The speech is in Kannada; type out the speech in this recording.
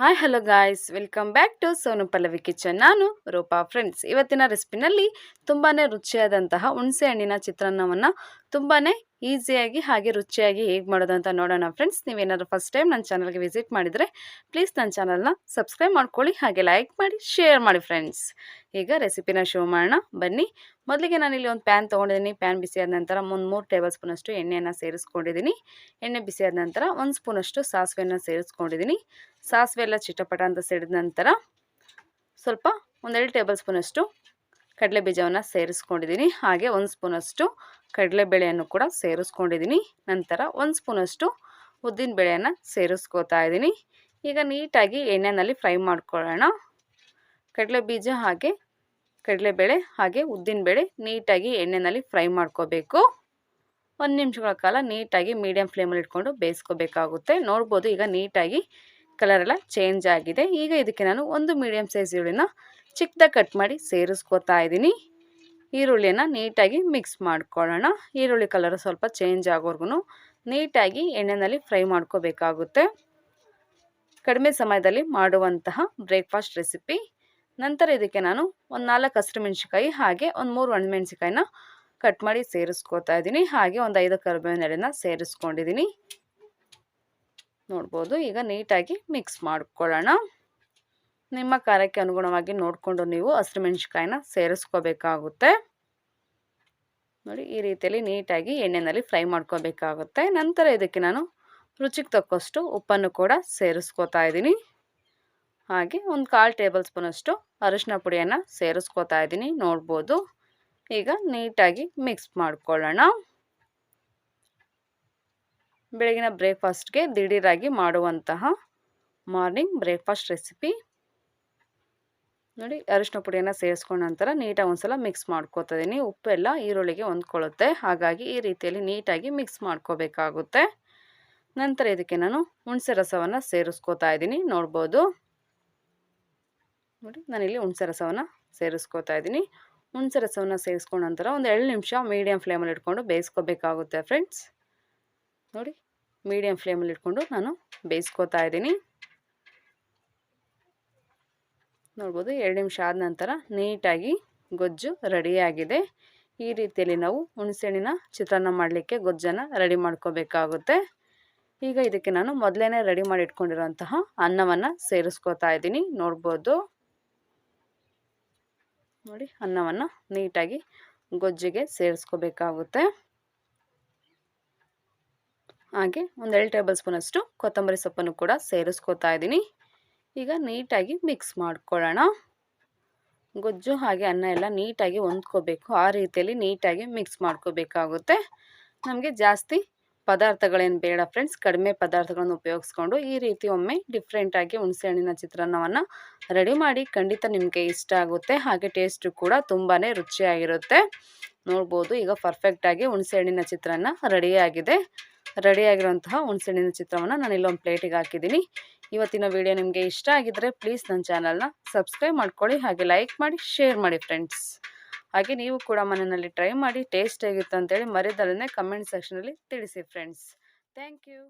Hi hello guys, welcome back to Sonu Pallavi kitchen. ನಾನು ರೂಪಾ. ಫ್ರೆಂಡ್ಸ್, ಇವತ್ತಿನ ರೆಸಿಪಿನಲ್ಲಿ ತುಂಬಾ ರುಚಿಯಾದಂತಹ ಹುಣಸೆ ಹಣ್ಣಿನ ಚಿತ್ರಾನ್ನವನ್ನು ತುಂಬಾ ಈಸಿಯಾಗಿ ಹಾಗೆ ರುಚಿಯಾಗಿ ಹೇಗೆ ಮಾಡೋದು ಅಂತ ನೋಡೋಣ. ಫ್ರೆಂಡ್ಸ್, ನೀವೇನಾದರೂ ಫಸ್ಟ್ ಟೈಮ್ ನನ್ನ ಚಾನಲ್ಗೆ ವಿಸಿಟ್ ಮಾಡಿದರೆ ಪ್ಲೀಸ್ ನನ್ನ ಚಾನಲ್ನ ಸಬ್ಸ್ಕ್ರೈಬ್ ಮಾಡ್ಕೊಳ್ಳಿ, ಹಾಗೆ ಲೈಕ್ ಮಾಡಿ, ಶೇರ್ ಮಾಡಿ. ಫ್ರೆಂಡ್ಸ್, ಈಗ ರೆಸಿಪಿನ ಶೋ ಮಾಡೋಣ ಬನ್ನಿ. ಮೊದಲಿಗೆ ನಾನಿಲ್ಲಿ ಒಂದು ಪ್ಯಾನ್ ತೊಗೊಂಡಿದ್ದೀನಿ. ಪ್ಯಾನ್ ಬಿಸಿಯಾದ ನಂತರ 3 ಟೇಬಲ್ ಸ್ಪೂನಷ್ಟು ಎಣ್ಣೆಯನ್ನು ಸೇರಿಸ್ಕೊಂಡಿದ್ದೀನಿ. ಎಣ್ಣೆ ಬಿಸಿಯಾದ ನಂತರ 1 ಸ್ಪೂನಷ್ಟು ಸಾಸಿವೆಯನ್ನು ಸೇರಿಸ್ಕೊಂಡಿದ್ದೀನಿ. ಸಾಸಿವೆ ಎಲ್ಲ ಚಿಟಪಟ ಅಂತ ಸಿಡಿದ ನಂತರ ಸ್ವಲ್ಪ 1-2 ಟೇಬಲ್ ಸ್ಪೂನಷ್ಟು ಕಡಲೆ ಬೀಜವನ್ನು ಸೇರಿಸ್ಕೊಂಡಿದ್ದೀನಿ. ಹಾಗೆ 1 ಸ್ಪೂನಷ್ಟು ಕಡಲೆಬೇಳೆಯನ್ನು ಕೂಡ ಸೇರಿಸ್ಕೊಂಡಿದ್ದೀನಿ. ನಂತರ 1 ಸ್ಪೂನಷ್ಟು ಉದ್ದಿನ ಬೇಳೆಯನ್ನು ಸೇರಿಸ್ಕೋತಾ ಇದ್ದೀನಿ. ಈಗ ನೀಟಾಗಿ ಎಣ್ಣೆಯಲ್ಲಿ ಫ್ರೈ ಮಾಡ್ಕೊಳ್ಳೋಣ. ಕಡಲೆ ಬೀಜ ಹಾಗೆ ಕಡಲೆಬೇಳೆ ಹಾಗೆ ಉದ್ದಿನಬೇಳೆ ನೀಟಾಗಿ ಎಣ್ಣೆಯಲ್ಲಿ ಫ್ರೈ ಮಾಡ್ಕೋಬೇಕು. 1 ನಿಮಿಷಗಳ ಕಾಲ ನೀಟಾಗಿ ಮೀಡಿಯಮ್ ಫ್ಲೇಮಲ್ಲಿ ಇಟ್ಕೊಂಡು ಬೇಯಿಸ್ಕೋಬೇಕಾಗುತ್ತೆ. ನೋಡ್ಬೋದು, ಈಗ ನೀಟಾಗಿ ಕಲರ್ ಎಲ್ಲ ಚೇಂಜ್ ಆಗಿದೆ. ಈಗ ಇದಕ್ಕೆ ನಾನು 1 ಮೀಡಿಯಮ್ ಸೈಜ್ ಈರುಳ್ಳಿನ ಚಿಕ್ಕದಾಗಿ ಕಟ್ ಮಾಡಿ ಸೇರಿಸ್ಕೋತಾ ಇದ್ದೀನಿ. ಈರುಳ್ಳಿಯನ್ನು ನೀಟಾಗಿ ಮಿಕ್ಸ್ ಮಾಡ್ಕೊಳ್ಳೋಣ. ಈರುಳ್ಳಿ ಕಲರ್ ಸ್ವಲ್ಪ ಚೇಂಜ್ ಆಗೋವರೆಗೂ ನೀಟಾಗಿ ಎಣ್ಣೆಯಲ್ಲಿ ಫ್ರೈ ಮಾಡ್ಕೋಬೇಕಾಗುತ್ತೆ. ಕಡಿಮೆ ಸಮಯದಲ್ಲಿ ಮಾಡುವಂತಹ ಬ್ರೇಕ್ಫಾಸ್ಟ್ ರೆಸಿಪಿ. ನಂತರ ಇದಕ್ಕೆ ನಾನು 4 ಹಸಿಮೆಣಸಿನಕಾಯಿ ಹಾಗೆ 3 ಒಣಮೆಣಸಿನಕಾಯಿನ ಕಟ್ ಮಾಡಿ ಸೇರಿಸ್ಕೋತಾ ಇದ್ದೀನಿ. ಹಾಗೆ 5 ಕರಿಬೇವಿನ ಎಲೆನ ಸೇರಿಸ್ಕೊಂಡಿದ್ದೀನಿ. ನೋಡ್ಬೋದು, ಈಗ ನೀಟಾಗಿ ಮಿಕ್ಸ್ ಮಾಡ್ಕೊಳ್ಳೋಣ. ನಿಮ್ಮ ಖಾರಕ್ಕೆ ಅನುಗುಣವಾಗಿ ನೋಡಿಕೊಂಡು ನೀವು ಹಸಿಮೆಣಸಿನಕಾಯಿನ ಸೇರಿಸ್ಕೋಬೇಕಾಗುತ್ತೆ. ನೋಡಿ, ಈ ರೀತಿಯಲ್ಲಿ ನೀಟಾಗಿ ಎಣ್ಣೆಯಲ್ಲಿ ಫ್ರೈ ಮಾಡ್ಕೋಬೇಕಾಗುತ್ತೆ. ನಂತರ ಇದಕ್ಕೆ ನಾನು ರುಚಿಗೆ ತಕ್ಕಷ್ಟು ಉಪ್ಪನ್ನು ಕೂಡ ಸೇರಿಸ್ಕೋತಾ ಇದ್ದೀನಿ. ಹಾಗೆ 1/4 ಟೇಬಲ್ ಸ್ಪೂನಷ್ಟು ಅರಿಶಿನ ಪುಡಿಯನ್ನು ಸೇರಿಸ್ಕೋತಾ ಇದ್ದೀನಿ. ನೋಡ್ಬೋದು, ಈಗ ನೀಟಾಗಿ ಮಿಕ್ಸ್ ಮಾಡ್ಕೊಳ್ಳೋಣ. ಬೆಳಗಿನ ಬ್ರೇಕ್ಫಾಸ್ಟ್ಗೆ ದಿಢೀರಾಗಿ ಮಾಡುವಂತಹ ಮಾರ್ನಿಂಗ್ ಬ್ರೇಕ್ಫಾಸ್ಟ್ ರೆಸಿಪಿ. ನೋಡಿ, ಅರಿಶಿನ ಪುಡಿಯನ್ನು ಸೇರಿಸ್ಕೊಂಡ ನಂತರ ನೀಟಾಗಿ ಒಂದ್ಸಲ ಮಿಕ್ಸ್ ಮಾಡ್ಕೋತಾ ಇದ್ದೀನಿ. ಉಪ್ಪೆಲ್ಲ ಈರುಳ್ಳಿಗೆ ಹೊಂದ್ಕೊಳ್ಳುತ್ತೆ, ಹಾಗಾಗಿ ಈ ರೀತಿಯಲ್ಲಿ ನೀಟಾಗಿ ಮಿಕ್ಸ್ ಮಾಡ್ಕೋಬೇಕಾಗುತ್ತೆ. ನಂತರ ಇದಕ್ಕೆ ನಾನು ಹುಣಸೆ ರಸವನ್ನು ಸೇರಿಸ್ಕೋತಾ ಇದ್ದೀನಿ. ನೋಡ್ಬೋದು, ನೋಡಿ, ನಾನಿಲ್ಲಿ ಹುಣಸೆ ರಸವನ್ನು ಸೇರಿಸ್ಕೋತಾ ಇದ್ದೀನಿ. ಹುಣಸೆ ರಸವನ್ನು ಸೇರಿಸ್ಕೊಂಡ ನಂತರ 2 ನಿಮಿಷ ಮೀಡಿಯಮ್ ಫ್ಲೇಮಲ್ಲಿ ಇಟ್ಕೊಂಡು ಬೇಯಿಸ್ಕೋಬೇಕಾಗುತ್ತೆ. ಫ್ರೆಂಡ್ಸ್, ನೋಡಿ, ಮೀಡಿಯಮ್ ಫ್ಲೇಮಲ್ಲಿ ಇಟ್ಕೊಂಡು ನಾನು ಬೇಯಿಸ್ಕೋತಾ ಇದ್ದೀನಿ. ನೋಡ್ಬೋದು, 2 ನಿಮಿಷ ಆದ ನಂತರ ನೀಟಾಗಿ ಗೊಜ್ಜು ರೆಡಿಯಾಗಿದೆ. ಈ ರೀತಿಯಲ್ಲಿ ನಾವು ಹುಣಸೆಹಣ್ಣಿನ ಚಿತ್ರಾನ್ನ ಮಾಡಲಿಕ್ಕೆ ಗೊಜ್ಜನ್ನು ರೆಡಿ ಮಾಡ್ಕೋಬೇಕಾಗುತ್ತೆ. ಈಗ ಇದಕ್ಕೆ ನಾನು ಮೊದಲೇ ರೆಡಿ ಮಾಡಿ ಇಟ್ಕೊಂಡಿರೋಂತಹ ಅನ್ನವನ್ನು ಸೇರಿಸ್ಕೋತಾ ಇದ್ದೀನಿ. ನೋಡ್ಬೋದು, ನೋಡಿ, ಅನ್ನವನ್ನು ನೀಟಾಗಿ ಗೊಜ್ಜಿಗೆ ಸೇರಿಸ್ಕೋಬೇಕಾಗುತ್ತೆ. ಹಾಗೆ 1-2 ಟೇಬಲ್ ಸ್ಪೂನಷ್ಟು ಕೊತ್ತಂಬರಿ ಸೊಪ್ಪನ್ನು ಕೂಡ ಸೇರಿಸ್ಕೋತಾ ಇದ್ದೀನಿ. ಈಗ ನೀಟಾಗಿ ಮಿಕ್ಸ್ ಮಾಡ್ಕೊಳ್ಳೋಣ. ಗೊಜ್ಜು ಹಾಗೆ ಅನ್ನ ಎಲ್ಲ ನೀಟಾಗಿ ಹೊಂದ್ಕೋಬೇಕು. ಆ ರೀತಿಯಲ್ಲಿ ನೀಟಾಗಿ ಮಿಕ್ಸ್ ಮಾಡ್ಕೋಬೇಕಾಗುತ್ತೆ. ನಮಗೆ ಜಾಸ್ತಿ ಪದಾರ್ಥಗಳೇನು ಬೇಡ ಫ್ರೆಂಡ್ಸ್, ಕಡಿಮೆ ಪದಾರ್ಥಗಳನ್ನು ಉಪಯೋಗಿಸ್ಕೊಂಡು ಈ ರೀತಿ ಒಮ್ಮೆ ಡಿಫ್ರೆಂಟಾಗಿ ಹುಣಸೆಹಣ್ಣಿನ ಚಿತ್ರಾನ್ನವನ್ನು ರೆಡಿ ಮಾಡಿ. ಖಂಡಿತ ನಿಮಗೆ ಇಷ್ಟ ಆಗುತ್ತೆ, ಹಾಗೆ ಟೇಸ್ಟು ಕೂಡ ತುಂಬಾ ರುಚಿಯಾಗಿರುತ್ತೆ. ನೋಡ್ಬೋದು, ಈಗ ಪರ್ಫೆಕ್ಟಾಗಿ ಹುಣಸೆಹಣ್ಣಿನ ಚಿತ್ರಾನ್ನ ರೆಡಿಯಾಗಿರುವಂತಹ ಹುಣಸೆಹಣ್ಣಿನ ಚಿತ್ರಾನ್ನ ನಾನು ಇಲ್ಲೊಂದು ಪ್ಲೇಟಿಗೆ ಹಾಕಿದ್ದೀನಿ. ಇವತ್ತಿನ ವಿಡಿಯೋ ನಿಮಗೆ ಇಷ್ಟ ಆಗಿದ್ದರೆ ಪ್ಲೀಸ್ ನನ್ನ ಚಾನಲ್ನ ಸಬ್ಸ್ಕ್ರೈಬ್ ಮಾಡ್ಕೊಳ್ಳಿ, ಹಾಗೆ ಲೈಕ್ ಮಾಡಿ, ಶೇರ್ ಮಾಡಿ. ಫ್ರೆಂಡ್ಸ್, ಹಾಗೆ ನೀವು ಕೂಡ ಮನೆಯಲ್ಲಿ ಟ್ರೈ ಮಾಡಿ ಟೇಸ್ಟ್ ಹೇಗಿತ್ತು ಅಂತೇಳಿ ಮರೆಯದಲ್ಲೇ ಕಮೆಂಟ್ ಸೆಕ್ಷನಲ್ಲಿ ತಿಳಿಸಿ. Friends, thank you.